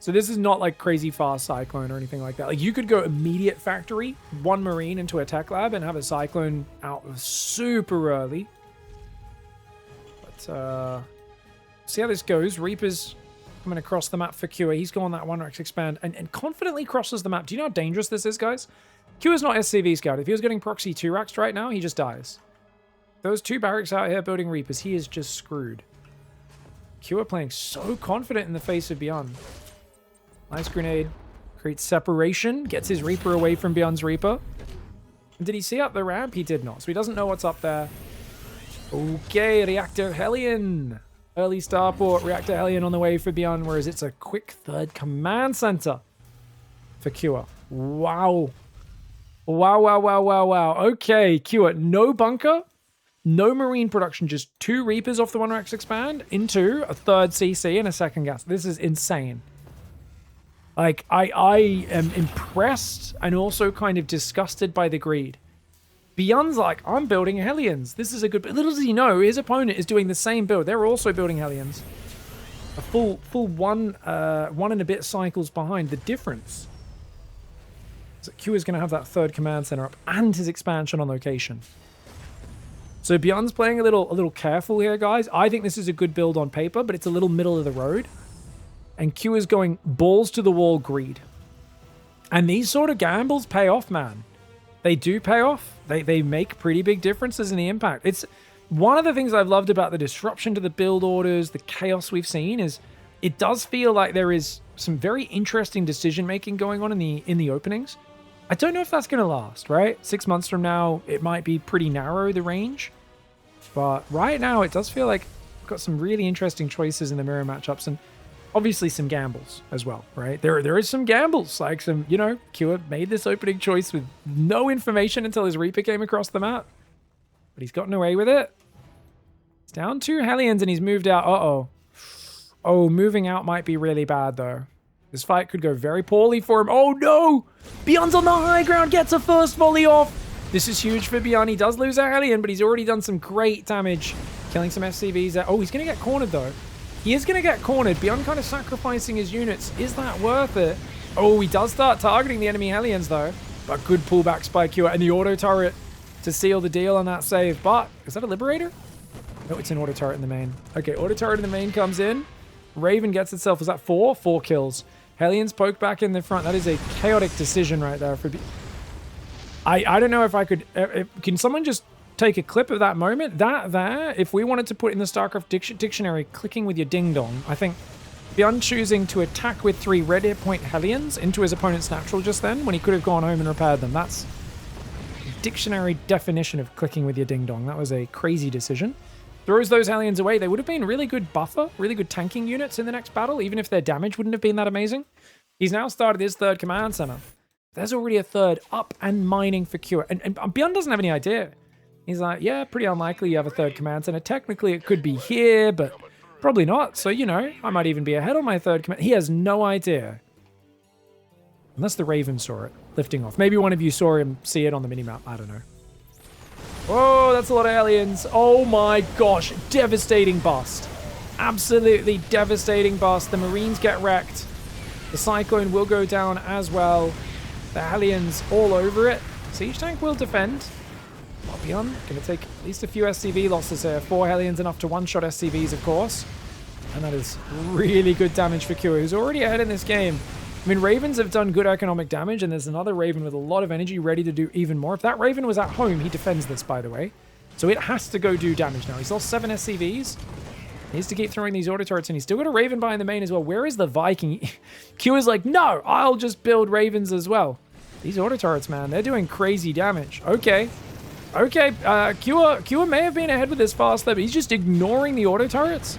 So this is not like crazy fast Cyclone or anything like that. Like you could go immediate factory, 1 Marine into a tech lab and have a Cyclone out super early. But see how this goes. Reaper's coming across the map for Cure. He's going that 1-rax expand and confidently crosses the map. Do you know how dangerous this is, guys? Cure's not SCV scout. If he was getting proxy 2-raxed right now, he just dies. Those 2 barracks out here building Reapers, he is just screwed. Kua playing so confident in the face of BYUN. Nice grenade. Creates separation. Gets his Reaper away from BYUN's Reaper. And did he see up the ramp? He did not. So he doesn't know what's up there. Okay, Reactor Hellion. Early starport. Reactor Hellion on the way for BYUN, whereas it's a quick 3rd command center for Kua. Wow. Wow. Okay, Kua. No bunker. No marine production, just 2 Reapers off the 1-Rex expand into a 3rd CC and a 2nd gas. This is insane. Like, I am impressed and also kind of disgusted by the greed. BYUN's like, I'm building Hellions. This is a good... Little does he know, his opponent is doing the same build. They're also building Hellions. A full one and a bit cycles behind. The difference is that Q is going to have that 3rd command center up and his expansion on location. So BYUN's playing a little careful here, guys. I think this is a good build on paper, but it's a little middle of the road. And Q is going balls to the wall greed. And these sort of gambles pay off, man. They do pay off. They make pretty big differences in the impact. It's one of the things I've loved about the disruption to the build orders, the chaos we've seen, is it does feel like there is some very interesting decision-making going on in the openings. I don't know if that's going to last, right? 6 months from now, it might be pretty narrow, the range. But right now, it does feel like we've got some really interesting choices in the mirror matchups, and obviously some gambles as well, right? There is some gambles, like some, you know, Kua made this opening choice with no information until his Reaper came across the map. But he's gotten away with it. He's down 2 Hellions and he's moved out. Uh-oh. Oh, moving out might be really bad, though. This fight could go very poorly for him. Oh, no! BYUN's on the high ground, gets a first volley off. This is huge for BYUN. He does lose a Hellion, but he's already done some great damage. Killing some SCVs there. Oh, he's going to get cornered, though. He is going to get cornered. BYUN kind of sacrificing his units. Is that worth it? Oh, he does start targeting the enemy Hellions, though. But good pullbacks by Q and the auto turret to seal the deal on that save. But, is that a Liberator? No, it's an auto turret in the main. Okay, auto turret in the main comes in. Raven gets itself, is that 4? 4 kills. Hellions poke back in the front. That is a chaotic decision right there. I don't know if I could... can someone just take a clip of that moment? That there, if we wanted to put in the StarCraft dictionary, clicking with your ding-dong, I think BYUN choosing to attack with 3 red hit point Hellions into his opponent's natural just then, when he could have gone home and repaired them. That's dictionary definition of clicking with your ding-dong. That was a crazy decision. Throws those Hellions away. They would have been really good buffer, really good tanking units in the next battle, even if their damage wouldn't have been that amazing. He's now started his 3rd command center. There's already a 3rd up and mining for Q. And BYUN doesn't have any idea. He's like, yeah, pretty unlikely you have a 3rd command center. Technically, it could be here, but probably not. So, you know, I might even be ahead on my 3rd command. He has no idea. Unless the Raven saw it, lifting off. Maybe one of you saw him see it on the minimap. I don't know. Oh, that's a lot of Hellions. Oh my gosh. Devastating bust. Absolutely devastating bust. The Marines get wrecked. The Cyclone will go down as well. The Hellions all over it. Siege Tank will defend. BYUN going to take at least a few SCV losses here. 4 Hellions enough to one-shot SCVs, of course. And that is really good damage for Kua, who's already ahead in this game. I mean, Ravens have done good economic damage, and there's another Raven with a lot of energy ready to do even more. If that Raven was at home, he defends this, by the way. So it has to go do damage now. He's lost 7 SCVs. He needs to keep throwing these auto turrets, and he's still got a Raven behind the main as well. Where is the Viking? Q is like, no, I'll just build Ravens as well. These auto turrets, man, they're doing crazy damage. Okay. Okay, Kua may have been ahead with this fast there, but he's just ignoring the auto turrets.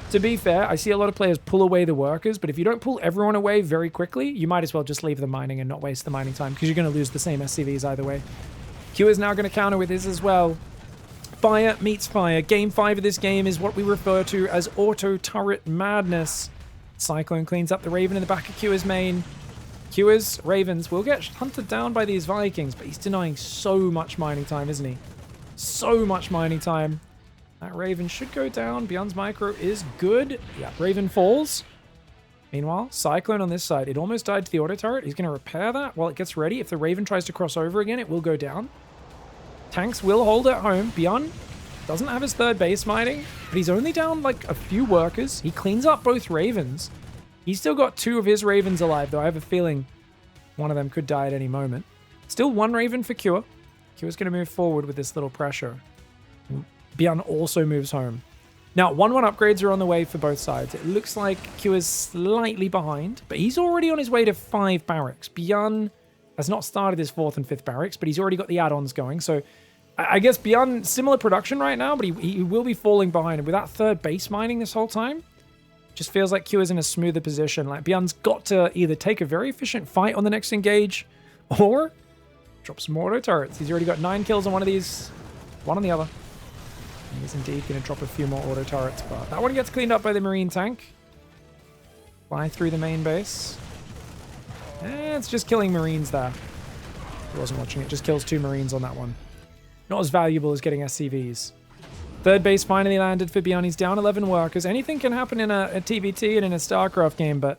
To be fair, I see a lot of players pull away the workers, but if you don't pull everyone away very quickly, you might as well just leave the mining and not waste the mining time, because you're going to lose the same SCVs either way. Q is now going to counter with his as well. Fire meets fire. Game 5 of this game is what we refer to as auto turret madness. Cyclone cleans up the Raven in the back of Qa's main. Qa's Ravens will get hunted down by these Vikings, but he's denying so much mining time, isn't he? So much mining time. That Raven should go down. BYUN's micro is good. Yeah, Raven falls. Meanwhile, Cyclone on this side. It almost died to the auto turret. He's going to repair that while it gets ready. If the Raven tries to cross over again, it will go down. Tanks will hold at home. BYUN doesn't have his 3rd base mining, but he's only down like a few workers. He cleans up both Ravens. He's still got 2 of his Ravens alive, though I have a feeling one of them could die at any moment. Still 1 Raven for Q. Q's going to move forward with this little pressure. BYUN also moves home. Now, 1-1 upgrades are on the way for both sides. It looks like Q is slightly behind, but he's already on his way to 5 barracks. BYUN has not started his 4th and 5th barracks, but he's already got the add-ons going. So I guess BYUN, similar production right now, but he will be falling behind. And with that 3rd base mining this whole time, just feels like Q is in a smoother position. Like BYUN's got to either take a very efficient fight on the next engage or drop some more auto turrets. He's already got 9 kills on one of these, 1 on the other. He is indeed going to drop a few more auto turrets, but that one gets cleaned up by the Marine tank. Fly through the main base. It's just killing Marines there. He wasn't watching it. Just kills 2 Marines on that one. Not as valuable as getting SCVs. 3rd base finally landed for BYUN. He's down 11 workers. Anything can happen in a TBT and in a StarCraft game, but...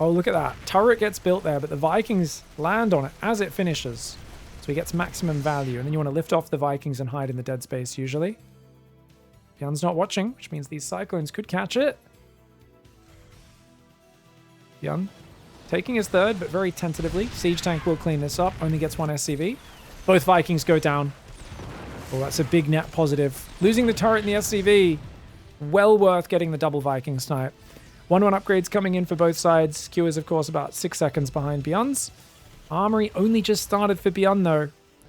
Oh, look at that. Turret gets built there, but the Vikings land on it as it finishes. So he gets maximum value. And then you want to lift off the Vikings and hide in the dead space, usually. BYUN's not watching, which means these Cyclones could catch it. BYUN taking his 3rd, but very tentatively. Siege tank will clean this up. Only gets 1 SCV. Both Vikings go down. Oh, that's a big net positive. Losing the turret in the SCV, well worth getting the double Viking snipe. 1-1 upgrades coming in for both sides. Q is, of course, about 6 seconds behind BYUN's. Armory only just started for BYUN, though.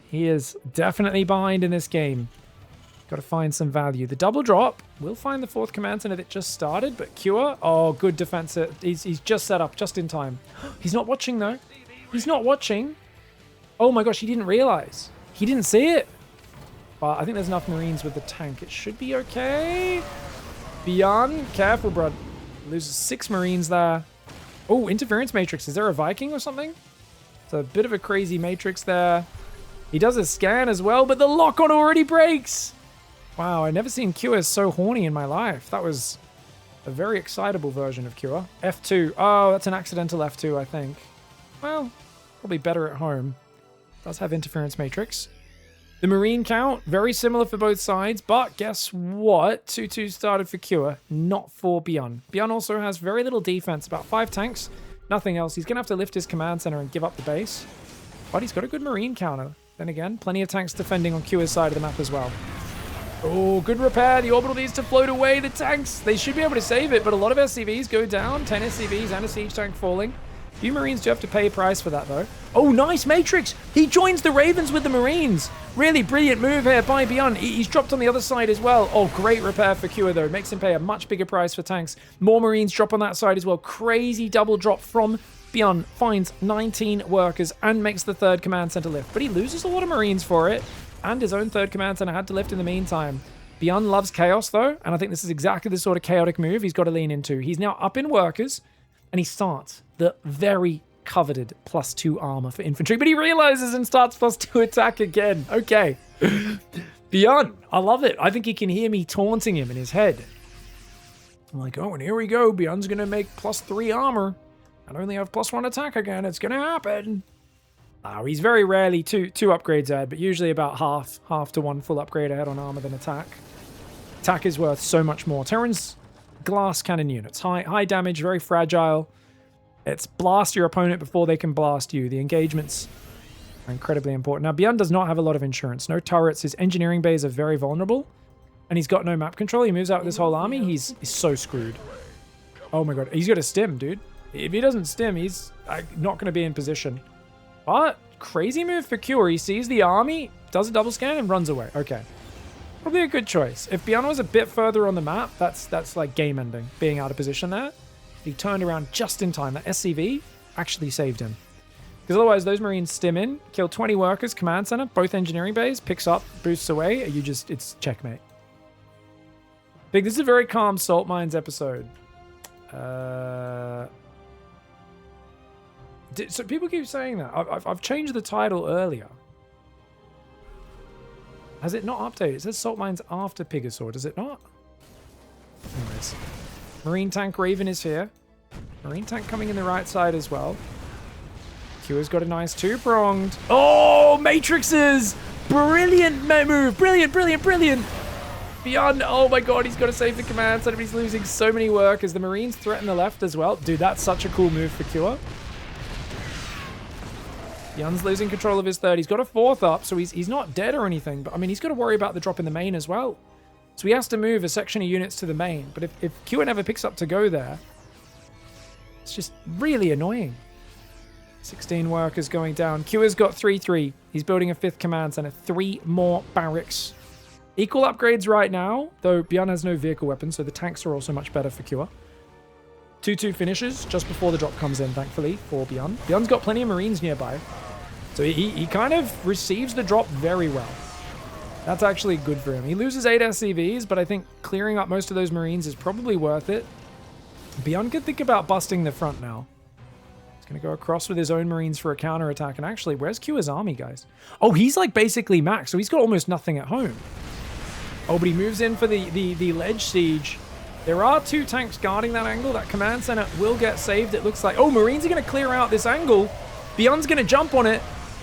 He is definitely behind in this game. Got to find some value. The double drop will find the 4th command center that just started, but Cure, oh, good defense. He's just set up just in time. He's not watching, though. He's not watching. Oh my gosh, he didn't realize. He didn't see it. But I think there's enough Marines with the tank. It should be okay. BYUN, careful, bro. Loses 6 Marines there. Oh, interference matrix. Is there a Viking or something? It's a bit of a crazy matrix there. He does a scan as well, but the lock-on already breaks. Wow, I've never seen Cure so horny in my life. That was a very excitable version of Cure. F2. Oh, that's an accidental F2, I think. Well, probably better at home. Does have interference matrix. The Marine count, very similar for both sides, but guess what? 2-2 started for Cure, not for BYUN. BYUN also has very little defense, about 5 tanks, nothing else. He's going to have to lift his command center and give up the base, but he's got a good Marine counter. Then again, plenty of tanks defending on Cure's side of the map as well. Oh, good repair. The orbital needs to float away. The tanks, they should be able to save it, but a lot of SCVs go down. 10 SCVs and a siege tank falling. A few Marines do have to pay a price for that, though. Oh, nice Matrix. He joins the Ravens with the Marines. Really brilliant move here by BYUN. He's dropped on the other side as well. Oh, great repair for Cure, though. Makes him pay a much bigger price for tanks. More Marines drop on that side as well. Crazy double drop from BYUN. Finds 19 workers and makes the 3rd command center lift. But he loses a lot of Marines for it. And his own 3rd command center had to lift in the meantime. BYUN loves chaos, though. And I think this is exactly the sort of chaotic move he's got to lean into. He's now up in workers. And he starts the very coveted +2 armor for infantry, but he realizes and starts +2 attack again. Okay. BYUN, I love it. I think he can hear me taunting him in his head. I'm like, oh, and here we go. BYUN's going to make +3 armor and only have +1 attack again. It's going to happen. Oh, he's very rarely two upgrades ahead, but usually about half to 1 full upgrade ahead on armor than attack. Attack is worth so much more. Terran's glass cannon units. High damage, very fragile. It's blast your opponent before they can blast you. The engagements are incredibly important. Now, BYUN does not have a lot of insurance. No turrets. His engineering bays are very vulnerable. And he's got no map control. He moves out with his whole army. He's so screwed. Oh my god. He's got a stim, dude. If he doesn't stim, he's not going to be in position. But crazy move for Cure. He sees the army, does a double scan, and runs away. Okay. Probably a good choice. If BYUN was a bit further on the map, that's like game ending, being out of position there. He turned around just in time. That SCV actually saved him. Because otherwise, those Marines stim in, kill 20 workers, command center, both engineering bays, picks up, boosts away. It's checkmate. Big, this is a very calm Salt Mines episode. So people keep saying that. I've changed the title earlier. Has it not updated? It says Salt Mines after PiGosaur, does it not? Anyways. Marine tank Raven is here. Marine tank coming in the right side as well. Cure's got a nice 2-pronged. Oh, matrixes! Brilliant move! Brilliant, brilliant, brilliant! BYUN, oh my god, he's got to save the command center, but he's losing so many workers. The Marines threaten the left as well. Dude, that's such a cool move for Cure. BYUN's losing control of his third. He's got a fourth up, so he's not dead or anything. But, I mean, he's got to worry about the drop in the main as well. So he has to move a section of units to the main. But if Kua never picks up to go there, it's just really annoying. 16 workers going down. Kua's got 3-3. He's building a 5th command center. 3 more barracks. Equal upgrades right now, though BYUN has no vehicle weapons, so the tanks are also much better for Kua. 2-2 finishes just before the drop comes in, thankfully, for BYUN. BYUN's got plenty of Marines nearby. So he kind of receives the drop very well. That's actually good for him. He loses 8 SCVs, but I think clearing up most of those Marines is probably worth it. BYUN could think about busting the front now. He's going to go across with his own Marines for a counterattack. And actually, where's Kua's army, guys? Oh, he's like basically max, so he's got almost nothing at home. Oh, but he moves in for the ledge siege. There are 2 tanks guarding that angle. That command center will get saved, it looks like. Oh, Marines are going to clear out this angle. BYUN's going to jump on it.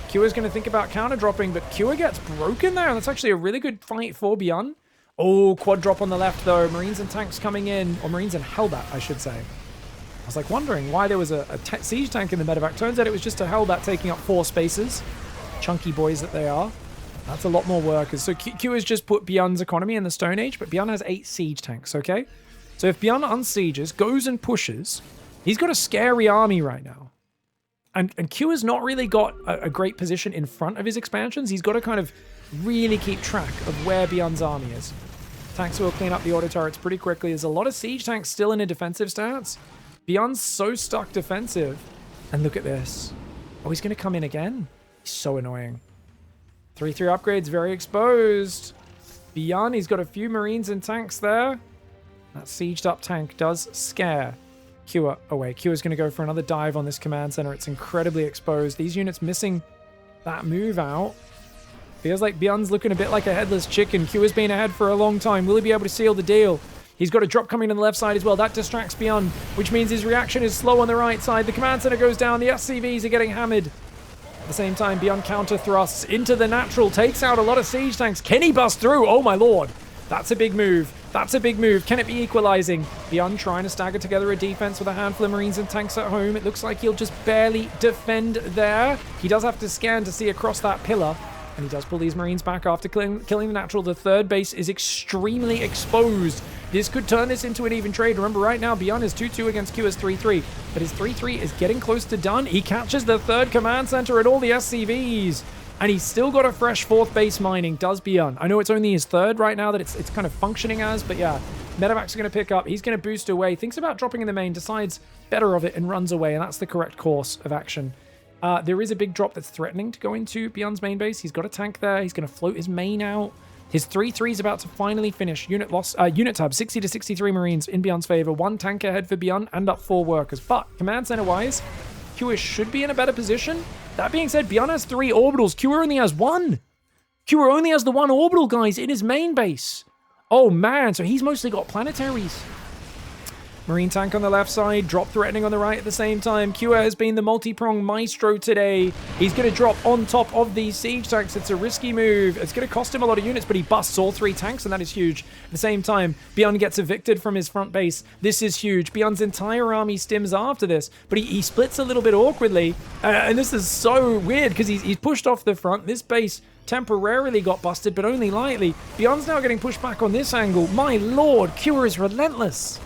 Kua's going to think about counter dropping, but Kua gets broken there. That's actually a really good fight for BYUN. Oh, quad drop on the left, though. Marines and tanks coming in. Or Marines and Hellbat, I should say. I was like wondering why there was a siege tank in the medevac. Turns out it was just a Hellbat taking up 4 spaces. Chunky boys that they are. That's a lot more workers. So Kua's just put BYUN's economy in the Stone Age, but BYUN has 8 siege tanks, okay? So if BYUN unsieges, goes and pushes, he's got a scary army right now. And Kua's not really got a great position in front of his expansions. He's got to kind of really keep track of where BYUN's army is. Tanks will clean up the auto turrets pretty quickly. There's a lot of siege tanks still in a defensive stance. BYUN's so stuck defensive. And look at this. Oh, he's going to come in again? He's so annoying. 3-3 upgrades, very exposed. BYUN, he's got a few Marines and tanks there. That sieged up tank does scare Kua away. Kua's going to go for another dive on this command center. It's incredibly exposed. These units missing that move out. Feels like BYUN's looking a bit like a headless chicken. Kua's been ahead for a long time. Will he be able to seal the deal? He's got a drop coming on the left side as well. That distracts BYUN, which means his reaction is slow on the right side. The command center goes down. The SCVs are getting hammered. At the same time, BYUN counter thrusts into the natural. Takes out a lot of siege tanks. Can he bust through? Oh my lord. That's a big move. That's a big move. Can it be equalizing? BYUN trying to stagger together a defense with a handful of Marines and tanks at home. It looks like he'll just barely defend there. He does have to scan to see across that pillar. And he does pull these Marines back after killing the natural. The third base is extremely exposed. This could turn this into an even trade. Remember, right now, BYUN is 2-2 against Kua's 3-3. But his 3-3 is getting close to done. He catches the third command center and all the SCVs. And he's still got a fresh 4th base mining, does BYUN. I know it's only his 3rd right now that it's kind of functioning as, but yeah. Medevac's going to pick up. He's going to boost away. Thinks about dropping in the main, decides better of it, and runs away. And that's the correct course of action. There is a big drop that's threatening to go into BYUN's main base. He's got a tank there. He's going to float his main out. His 3-3 is about to finally finish. Unit tab, 60 to 63 Marines in BYUN's favor. 1 tank ahead for BYUN and up 4 workers. But command center wise, Kua should be in a better position. That being said, BYUN has 3 orbitals. Kua only has 1. Kua only has the 1 orbital, guys, in his main base. Oh man, so he's mostly got planetaries. Marine tank on the left side, drop threatening on the right at the same time. Kua has been the multi-pronged maestro today. He's going to drop on top of these siege tanks. It's a risky move. It's going to cost him a lot of units, but he busts all 3 tanks, and that is huge. At the same time, BYUN gets evicted from his front base. This is huge. BYUN's entire army stims after this, but he splits a little bit awkwardly. And this is so weird because he's pushed off the front. This base temporarily got busted, but only lightly. BYUN's now getting pushed back on this angle. My lord, Kua is relentless.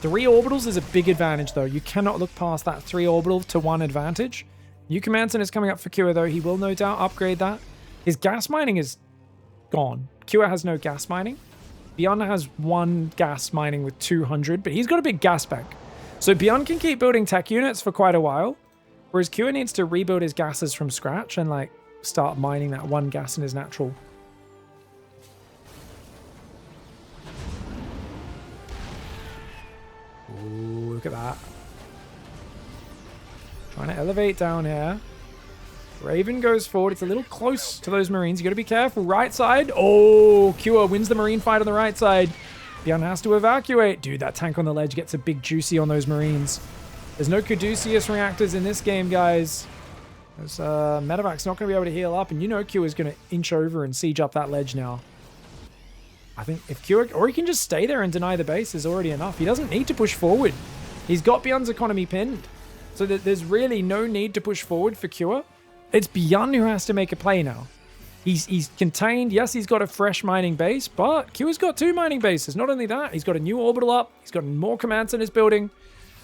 3 orbitals is a big advantage, though. You cannot look past that 3 orbital to 1 advantage. New command center is coming up for Kua, though. He will no doubt upgrade that. His gas mining is gone. Kua has no gas mining. BYUN has 1 gas mining with 200, but he's got a big gas bank. So BYUN can keep building tech units for quite a while, whereas Kua needs to rebuild his gases from scratch and, like, start mining that 1 gas in his natural. Ooh, look at that. Trying to elevate down here. Raven goes forward. It's a little close to those Marines. You got to be careful. Right side. Oh, Kua wins the Marine fight on the right side. BYUN has to evacuate. Dude, that tank on the ledge gets a big juicy on those Marines. There's no Caduceus reactors in this game, guys. There's, Medevac's not going to be able to heal up. And you know Kua's going to inch over and siege up that ledge now. I think if Kua, or he can just stay there and deny the base is already enough. He doesn't need to push forward. He's got BYUN's economy pinned. So there's really no need to push forward for Cure. It's BYUN who has to make a play now. He's contained. Yes, he's got a fresh mining base, but Cure's got 2 mining bases. Not only that, he's got a new orbital up. He's got more commands in his building.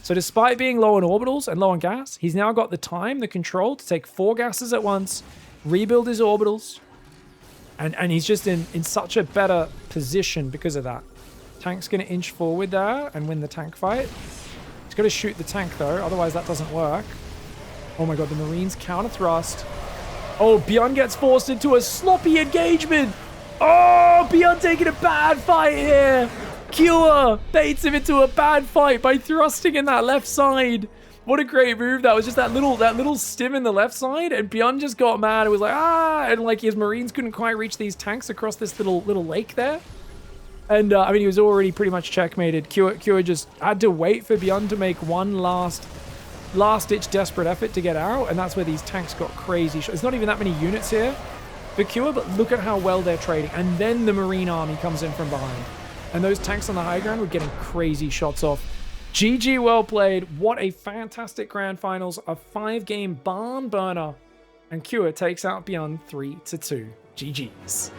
So despite being low on orbitals and low on gas, he's now got the time, the control to take 4 gases at once, rebuild his orbitals, and he's just in such a better position because of that. Tank's going to inch forward there and win the tank fight. He's got to shoot the tank though, otherwise that doesn't work. Oh my god, the Marines counter thrust. Oh, BYUN gets forced into a sloppy engagement. Oh, BYUN taking a bad fight here. Cure baits him into a bad fight by thrusting in that left side. What a great move. That was just that little stim in the left side, and BYUN just got mad. It was like, and like his Marines couldn't quite reach these tanks across this little lake there. And I mean, he was already pretty much checkmated. Cure just had to wait for BYUN to make one last-ditch desperate effort to get out, and that's where these tanks got crazy. There's not even that many units here for Cure, but look at how well they're trading. And then the Marine army comes in from behind. And those tanks on the high ground were getting crazy shots off. GG, well played. What a fantastic grand finals. A 5-game barn burner. And Cure takes out BYUN 3-2. GG's.